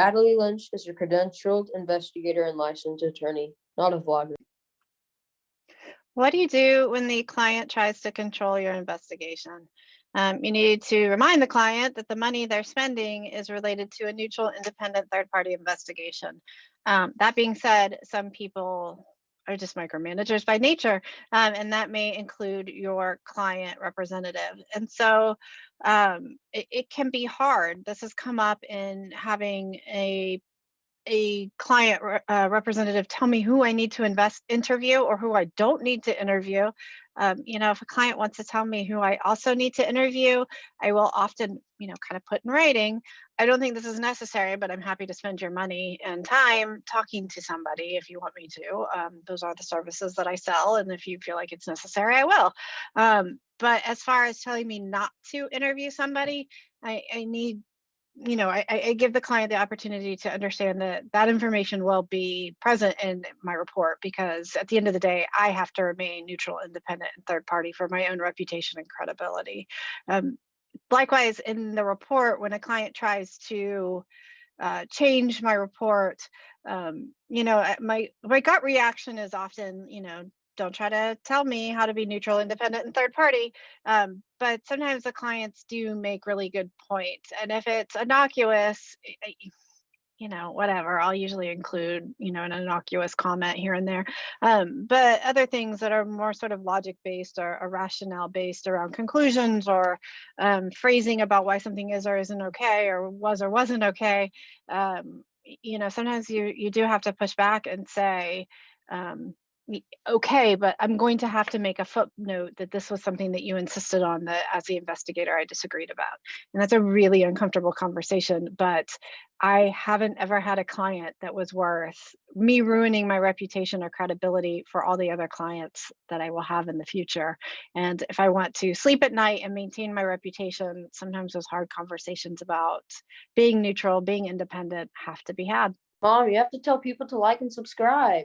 Natalie Lynch is a credentialed investigator and licensed attorney, not a vlogger. What do you do when the client tries to control your investigation? You need to remind the client that the money they're spending is related to a neutral, independent third-party investigation. That being said, some people are just micromanagers by nature, and that may include your client representative. And so it can be hard. This has come up in having a client representative tell me who I need to interview or who I don't need to interview. If a client wants to tell me who I also need to interview, I will often, kind of put in writing, I don't think this is necessary, but I'm happy to spend your money and time talking to somebody if you want me to. Those are the services that I sell. And if you feel like it's necessary, I will. But as far as telling me not to interview somebody, I need I give the client the opportunity to understand that that information will be present in my report, because at the end of the day, I have to remain neutral, independent, and third party for my own reputation and credibility. Likewise, in the report, when a client tries to change my report, my gut reaction is often, don't try to tell me how to be neutral, independent, and third party. But sometimes the clients do make really good points. And if it's innocuous, whatever, I'll usually include, an innocuous comment here and there. But other things that are more sort of logic based or rationale based around conclusions or phrasing about why something is or isn't okay or was or wasn't okay, sometimes you do have to push back and say, okay, but I'm going to have to make a footnote that this was something that you insisted on, that as the investigator I disagreed about. And that's a really uncomfortable conversation, but I haven't ever had a client that was worth me ruining my reputation or credibility for all the other clients that I will have in the future. And if I want to sleep at night and maintain my reputation, sometimes those hard conversations about being neutral, being independent have to be had. Mom, you have to tell people to like and subscribe.